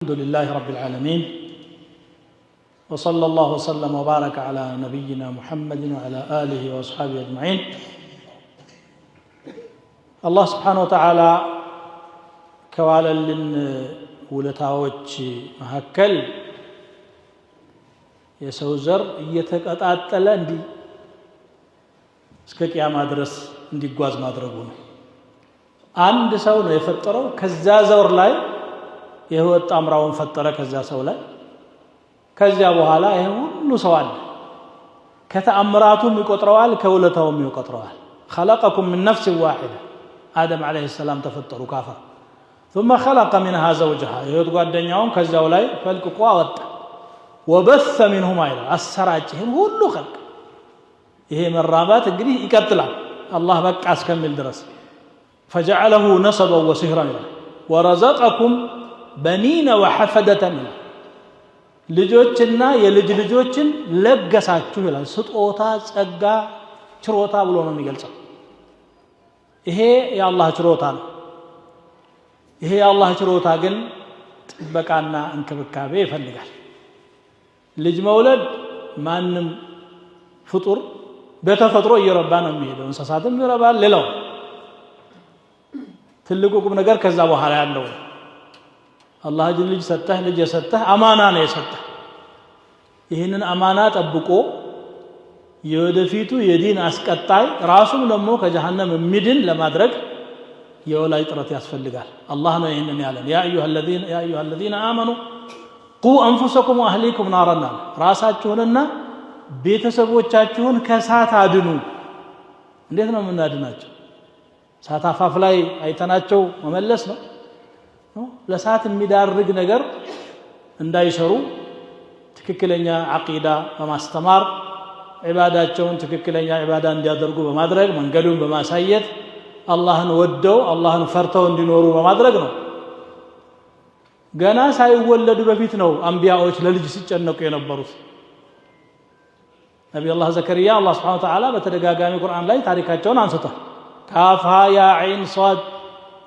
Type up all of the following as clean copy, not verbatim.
الحمد لله رب العالمين وصلى الله وسلم وبارك على نبينا محمد وعلى آله وأصحابه أجمعين الله سبحانه وتعالى كوالا لن ولتاوج مهكل يسوزر يتقطعطل اندي እስከ ቂያማ ድረስ እንዲጓዝ ማድረጉ ነው። አንድ ሰው ነው የፈጠረው ከዛ ዘውር ላይ የህይወት ጣምራውን ፈጠረ ከዛ ሰው ላይ ከዚያ በኋላ ይሄ ሁሉ ሰው አለ ከተአምራቱም ይቆጥረዋል ከውለታውም ይቆጥረዋል خلقكم من نفس واحده آدم عليه السلام ተፈጠሩ ካፋ ثم خلق منها زوجها የህይወት ጓደኛውን ከዛው ላይ ፈልቅቆ አወጣ وبث منهما إلى አሰራጭህን ሁሉ خلق ይሄ መራባት እንግዲህ ይቀጥላል አላህ በቃ እስከሚል ድረስ فجعله نصبا وسهرا ورزقكم بنين وحفدة ልጆችና የልጅ ልጆችን ለገሳችሁ ይላል ስጦታ ጸጋ ችሮታ ብሎ ነው የሚገልጸው ይሄ የአላህ ችሮታ ነው ይሄ የአላህ ችሮታ ግን ጥበቃና እንክብካቤ ይፈልጋል ልጅ መውለድ ማንም ፍጡር በተፈጥሮ እየረባ ነው የሚሄደው እንስሳትም ይረባል ሌላው ትልቁ ቁም ነገር ከዛ በኋላ ያለው አላህ ልጅ ሰጠህ ልጅ የሰጠህ አማና ነው የሰጠህ ይሄንን አማና ጠብቆ የወደፊቱ የዲን አስቀጣይ ራሱም ደግሞ ከጀሃነም የሚድን ለማድረግ የወላጅ ጥረት ያስፈልጋል አላህ ነው ይሄንን ያለን ያ አዩሃ الذين آمنوا قوا أنفسكم وأهليكم نارا ራሳችሁንና ቤተሰቦቻችሁን ከሳት አድኑ እንዴት ነው የምናድናቸው ሳት አፋፍ ላይ አይተናቸው መመለስ ነው ለሳት የሚዳርግ ነገር እንዳይሰሩ ትክክለኛ አቂዳ በማስተማር ኢባዳቸውን ትክክለኛ ኢባዳ እንዲያደርጉ በማድረግ መንገዱን በማሳየት አላህን ወደው አላህን ፈርተው እንዲኖሩ በማድረግ ነው ገና ሳይወለዱ በፊት ነው አንቢያዎች ለልጅ ሲጨነቁ የነበሩት ነብዩ አላህ ዘከሪያ አላህ Subhanahu Wa Ta'ala በተደጋጋሚ ቁርአን ላይ ታሪካቸውን አንስቷል ካፋ ያ ዐይን ሷድ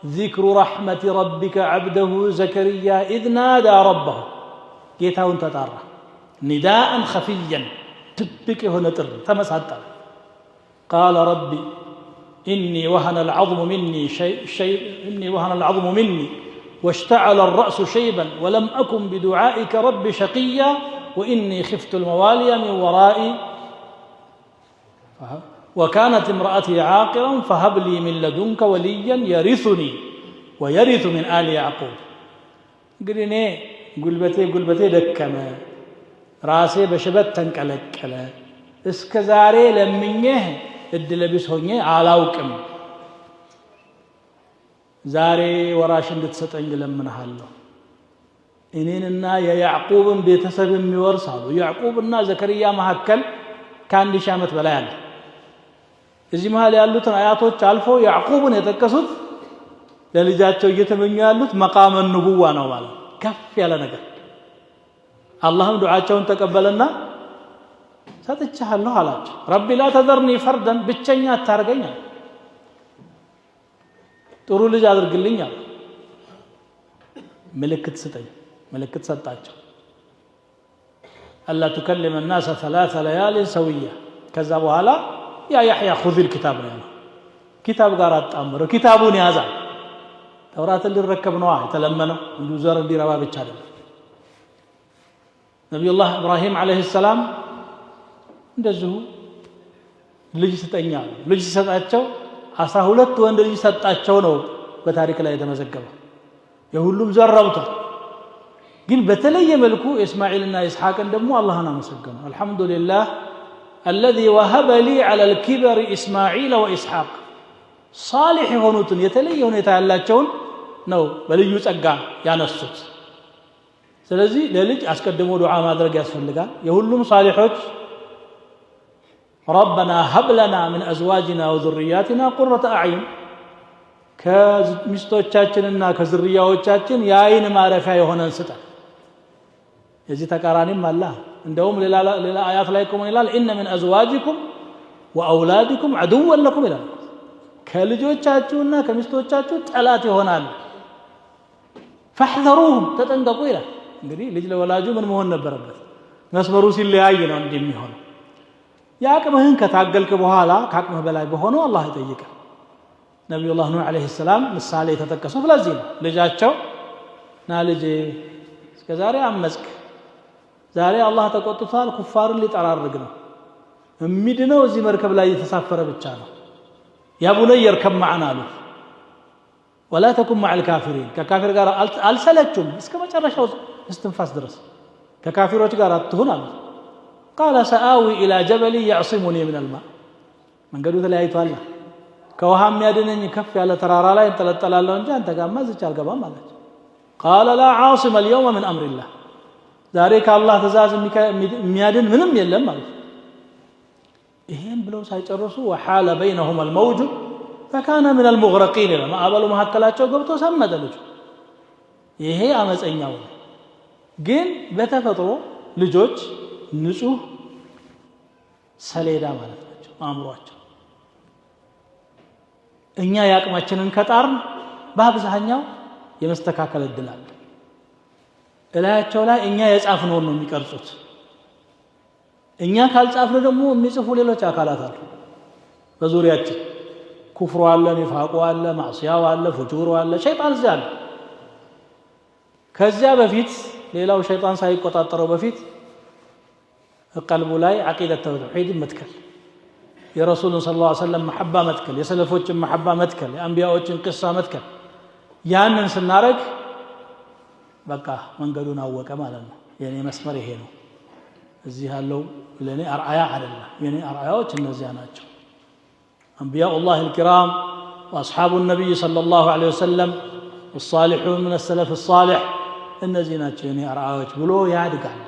ذكر رحمة ربك عبده زكريا إذ نادى ربه ጌታውን ተጣራ نداء خفيا تبك هنا تر تمسحت قال ربي إني وهن العظم مني واشتعل الرأس شيبا ولم أكن بدعائك رب شقيا وإني خفت الموالي من ورائي وكانت امرأتي عاقرا فهب لي من لدنك وليا يرثني ويرث من آل يعقوب قلني قلبتي دكما راسي بشبت تنكلكل اسكزاري لمنيه الدلبس هوني علاوكم زاري وراش እንድትሰጠኝ ለምንሃለሁ እኔንና የያዕቆብን ቤተሰብ የሚወርሳሉ ያዕቆብና ዘከሪያ መሐከል ከአንድ ሺህ ዓመት በላይ አለ እዚህ መሃል ያሉትን አያቶች አልፎ ያዕቆብን የተከሱት ለልጃቸው እየተመኙ ያሉት መቃመ ንቡዋ ነው ማለት ከፍ ያለ ነገር አላህም ዱዓቸውን ተቀበለና ሰጥቻለሁ አላቸው ረቢ ላ ተዘርኒ ፈርደን ብቸኛ አታርገኝ ጥሩ ልጅ አድርግልኝ ምልክት ስጠኝ ምልክት ሰጣቸው አላ ተከለመ الناس 3 ليال سويا ከዛ በኋላ ያ ያህያ خذ الكتاب ነው ኪታብ ጋር አጣምረው ኪታቡን ያዛ ተውራትን ሊረከብ ነው የተለመነው እንዱ ዘር እንዲረባ ብቻ አይደለም ነብዩላህ ኢብራሂም አለይሂ ሰላም እንደዚሁ ልጅ ስጠኛ ልጅ ሰጣቸው 12 ወንድ ልጅ ሰጣቸው ነው በታሪክ ላይ የተመዘገበው የሁሉም ዘራውታ ግን በተለየ መልኩ እስማኤልና ኢስሐቅን ደግሞ አላህን አመሰገኑ አልহামዱሊላህ الذي وهب لي على الكبر اسماعيل واسحاق صالح የሆኑትን የተለየ ሁኔታ ያላቸውን ነው በልዩ ጸጋ ያነሱት ስለዚህ ለልጅ አስቀድሞ ዱዓ ማድረግ ያስፈልጋል የሁሉም صالحዎች ربنا هب لنا من ازواجنا وذرياتنا قرة اعين ከሚስቶቻችንና ከዝርያዎቻችን ያይን ማረፊያ የሆነን ስጠን የዚህ ተቃራኒም አለ እንደውም ሌላ አያት ላይ ቆሞ ይላል ان من ازواجكم واولادكم عدوا لكم ይላል ከልጆቻችሁና ከሚስቶቻችሁ ጠላት ይሆናል فاحذروهم ተጠንቀቁ ይላል እንግዲህ ልጅ ለወላጁ ምን መሆን ነበረበት መስመሩ ሲለያይ ነው እንደሚሆነው ያቅምህን ከታገልክ በኋላ ካቅምህ በላይ በሆነው አላህ ይጠይቃል ነብዩላህ ኑህ አለይሂ ሰላም ምሳሌ ተጠቀሰው ስለዚህ ነው ልጃቸው ና ልጄ እስከዛሬ አመጽክ ዛሬ አላህ ተቆጥቷል ኩፋርን ሊጠራርግ ነው እሚድነው እዚህ መርከብ ላይ የተሳፈረ ብቻ ነው ያ ቡነይ يركب معنا አሉ ولا تكن مع الكافرين ከካፊር ጋር አልሰለቹም እስከ መጨረሻው እስትንፋስ ድረስ ከካፊሮች ጋር አትሁን አሉ قال سآوي إلى جبل يعصمني من الماء መንገዱ ተለያይቷል ከውሃም ያድነኝ ከፍ ያለ ተራራ ላይ እንጠለጠላለሁ እንጂ አንተ ጋርማ ዝቻ አልገባም ማለት قال لا عاصم اليوم من أمر الله ዛሬ ከአላህ ትእዛዝ የሚያድን ምንም የለም ማለት ይሄን ብለው ሳይጨርሱ وحال بينهما الموج فكان من المغرقين لما አበሉ መሐከላቸው ገብቶ ሰመጠ ልጅ ይሄ አመፀኛው ግን በተፈጥሮ ልጆች ንጹህ ሰሌዳ ማለት ናቸው አእምሮአቸው እኛ ያቅማችንን ከጣርን በአብዛኛው የመስተካከል እድል አለ እላያቸው ላይ እኛ የጻፍነውን ነው የሚቀርጹት እኛ ካልጻፍን ደግሞ የሚጽፉ ሌሎች አካላት አሉ በዙሪያችን ኩፍሩ አለ ንፋቁ አለ ማዕሲያው አለ ፍጁሩ አለ ሸይጣን ዛል ከዚያ በፊት ሌላው ሸይጣን ሳይቆጣጠረው በፊት ቀልቡ ላይ አቂደት ተውሂድ መትከል የረሱሉን ሰለላሁ ዐለይሂ ወሰለም መሐባ መትከል የሰለፎችን መሐባ መትከል የአንቢያዎችን ቅሳ መትከል ያንን ስናረግ በቃ መንገዱን አወቀ ማለት ነው የኔ መስመር ይሄ ነው እዚህ ያለው ለኔ አርአያ አይደለም የኔ አርአያዎች እነዚያ ናቸው አንቢያኡ ላህ الكرام واصحاب النبي صلى الله عليه وسلم والصالحون من السلف الصالح እነዚህ ናቸው የኔ አርአያዎች ብሎ ያድጋል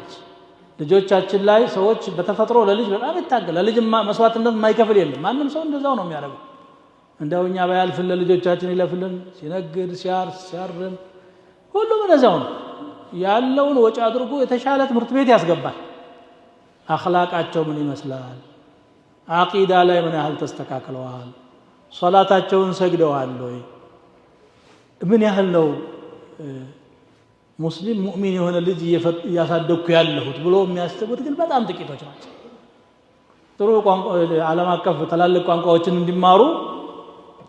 ልጆቻችን ላይ ሰዎች በተፈጥሮ ለልጅ በጣም ይታገላል ለልጅ መስዋዕትነት የማይከፍል የለም ማንም ሰው እንደዛው ነው የሚያደርገው እንደውኛ ባያልፍን ለልጆቻችን ይለፍልን ሲነግድ ሲያርስ ሲያርም ሁሉም እንደዛው ነው ያለውን ወጪ አድርጎ የተሻለ ትምህርት ቤት ያስገባል አኽላቃቸው ምን ይመስላል አቂዳ ላይ ምን ያህል ተስተካክለዋል ሶላታቸውን ሰግደዋል ወይ ምን ያህል ነው ሙስሊም ሙእሚን የሆነ ልጅ ያሳደኩ ያለሁት ብሎ የሚያስተውት ግን በጣም ጥቂቶች ናቸው ጥሩ ቋንቋ ዓለም አቀፍ ተላልቅ ቋንቋዎችን እንዲማሩ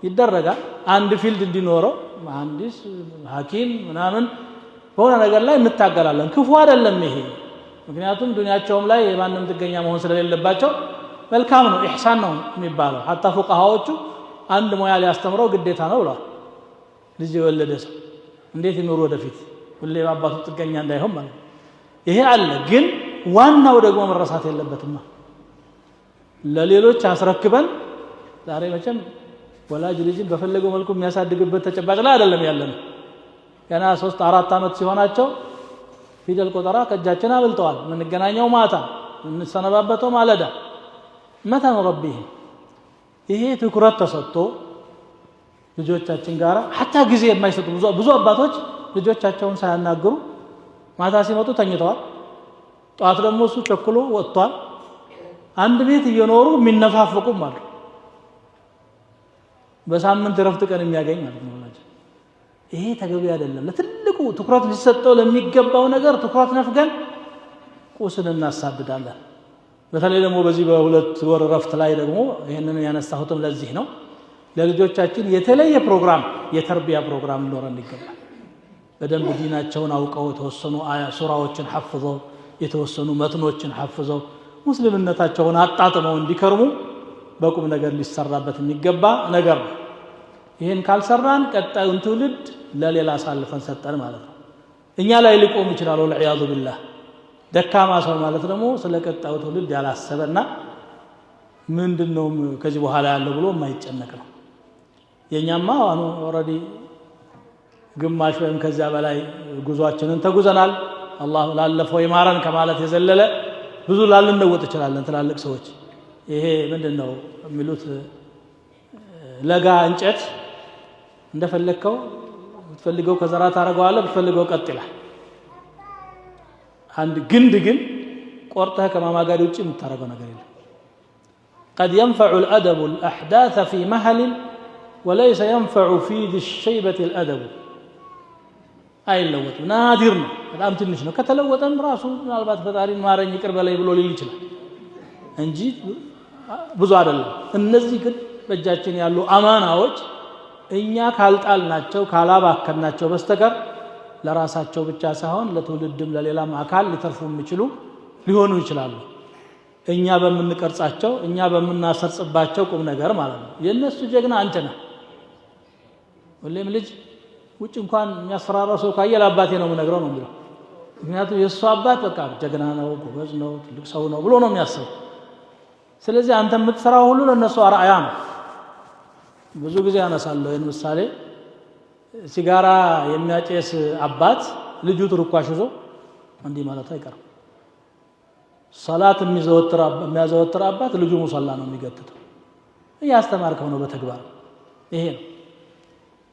ይደረጋል አንድ ፊልድ እንዲኖረው መሐንዲስ ሐኪም ምናምን በሆነ ነገር ላይ እንታገላለን ክፉ አይደለም ይሄ ምክንያቱም ዱንያቸውም ላይ የማንም ጥገኛ መሆን ስለሌለባቸው መልካም ነው ኢህሳን ነው የሚባለው hatta ፉቃሃዎቹ አንድ ሙያ ሊያስተምረው ግዴታ ነው ብለዋል ልጅ የወለደ ሰው እንዴት ይኖር ወደፊት ሁሌ አባቱ ጥገኛ እንዳይሆን ማለት ይሄ አለ ግን ዋናው ደግሞ መረሳት የለበትም ለሌሎች አስረክበን ዛሬ መቼም ወላጅ ልጅን በፈለገው መልኩ የሚያሳድግበት ተጨባጭ ላይ አይደለም ያለነው ገና 3-4 አመት ሲሆናቸው ፊደል ቆጠራ ከጃችን አብልተዋል ምንገናኛው ማታ እንሰነባበተው ማለዳ መታ ነው ረቢህ ይሄ ትኩረት ተሰጥቶ ልጆቻችን ጋር hatta ጊዜ የማይሰጡ ብዙ አባቶች ልጆቻቸውን ሳያናግሩ ማታ ሲመጡ ተኝተዋል ጧት ደግሞ እሱ ቸኩሎ ወጥቷል አንድ ቤት እየኖሩ የሚነፋፈቁም አሉ በሳምንት ረፍት ቀን የሚያገኝ ማለት ነው ወላጅ ይሄ ተገቢ አይደለም ለትልቁ ትኩረት ሊሰጠው ለሚገባው ነገር ትኩረት ነፍገን ቁስን እናሳድዳለን በተለይ ደግሞ በዚህ በሁለት ወር ረፍት ላይ ደግሞ ይሄንን ያነሳሁትም ለዚህ ነው ለልጆቻችን የተለየ ፕሮግራም የተርቢያ ፕሮግራም ሊኖረን ይገባል በደንብ ዲናቸውን አውቀው የተወሰኑ አያ ሱራዎችን ሐፍዘው የተወሰኑ መትኖችን ሐፍዘው ሙስሊምነታቸውን አጣጥመው እንዲከርሙ በቁም ነገር ሊሰራበት የሚገባ ነገር ነው ይሄን ካልሰራን ቀጣዩን ትውልድ ለሌላ አሳልፈን ሰጠን ማለት ነው እኛ ላይ ሊቆም ይችላል ወልዒያዙ ቢላህ ደካማ ሰው ማለት ደግሞ ስለ ቀጣዩ ትውልድ ያላሰበና ምንድነው ከዚህ በኋላ ያለው ብሎ የማይጨነቅ ነው የኛማ አሁን ኦሬዲ ግማሽ ወይም ከዛ በላይ ጉዟችንን ተጉዘናል አላህ ላለፈው ይማረን ከማለት የዘለለ ብዙ ላልነወጥ ይችላል ትላልቅ ሰዎች ይሄ ምንድነው የሚሉት ለጋ እንጨት እንደፈለከው ብትፈልገው ከዘራ ታረጋዋለህ ብትፈልገው ቀጥ ይላል አንድ ግንድ ግን ቆርጠህ ከማማጋድ ውጪ የምታረገው ነገር የለም قد ينفع الأدب الأحداث في مهل وليس ينفع في ذي الشيبة الأدب አይለወጥም ናዲር ነው በጣም ትንሽ ነው ከተለወጠም ራሱ ምናልባት ፈጣሪን ማረኝ ይቅር በላይ ብሎ ሊል ይችላል እንጂ ብዙ አይደለም እነዚህ ግን በእጃችን ያሉ አማናዎች እኛ ካልጣልናቸው ካላባከናቸው በስተቀር ለራሳቸው ብቻ ሳይሆን ለትውልድም ለሌላም አካል ሊተርፉ የሚችሉ ሊሆኑ ይችላሉ እኛ በመንቀርጻቸው እኛ በመናሰርጽባቸው ቁም ነገር ማለት ነው የነሱ ጀግና አንተ ነህ ወለም ልጅ ውጭ እንኳን የሚያስፈራራው ሰው ካየለ አባቴ ነው የምነግረው ነው የሚለው ምክንያቱም የሱ አባት በቃ ጀግና ነው ጎበዝ ነው ትልቅ ሰው ነው ብሎ ነው የሚያስበው ስለዚህ አንተ የምትሰራው ሁሉ ለነሱ አርአያ ነው ብዙ ጊዜ ያነሳለሁ ይሄን ምሳሌ ሲጋራ የሚያጨስ አባት ልጁ ትርኳሽ ይዞ እንዲህ ማለት አይቀርም ሰላት የሚያዘወትር አባት ልጁ ሙሰላ ነው የሚገትተው ያስተማርከው ነው በተግባር ይሄ ነው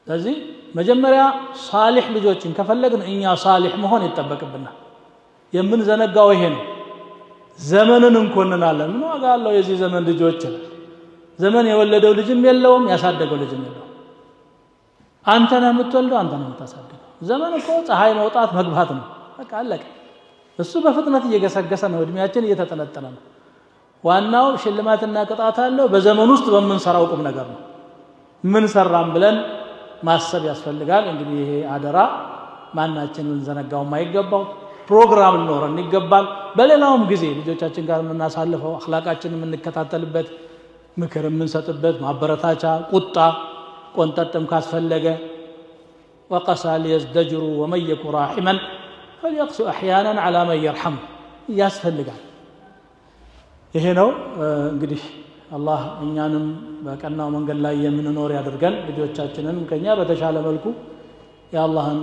ስለዚህ መጀመሪያ ሷሊህ ልጆችን ከፈለግን እኛ ሷሊህ መሆን ይተበቅብናል የምንዘነጋው ይሄ ነው ዘመንን እንኮንናለን ምን ዋጋ አለው የዚህ ዘመን ልጆች ዘመን የወለደው ልጅም የለውም ያሳደገው ልጅም የለውም አንተ ነህ የምትወልደው አንተ ነህ የምታሳድገው ዘመን እኮ ፀሐይ መውጣት መግባት ነው በቃ አለቀ እሱ በፍጥነት እየገሰገሰ ነው እድሜያችን እየተጠነጠነ ነው ዋናው ሽልማትና ቅጣት አለው በዘመን ውስጥ በመንሰራው ቁም ነገር ነው ምን ሰራም ብለን ማሰብ ያስፈልጋል እንግዲህ ይሄ አደራ ማናችንን ዘነጋው ማይገባው ፕሮግራም ሊኖረን ይገባል በሌላውም ጊዜ ልጆቻችን ጋር የምናሳልፈው አኽላቃችንን የምንከታተልበት ምክር የምንሰጥበት ማበረታቻ ቁጣ ቆንጠጥም ካስፈለገ وقسى ليزدجروا ومن يكن راحما فليقسو احيانا على من يرحم ያስፈልጋል ይሄ ነው እንግዲህ አላህ እኛንም በቀናው መንገድ ላይ የምንኖር ያድርገን ልጆቻችንን ከኛ በተሻለ መልኩ የአላህን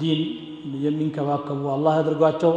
ዲን የሚንከባከቡ አላህ ያድርጋቸው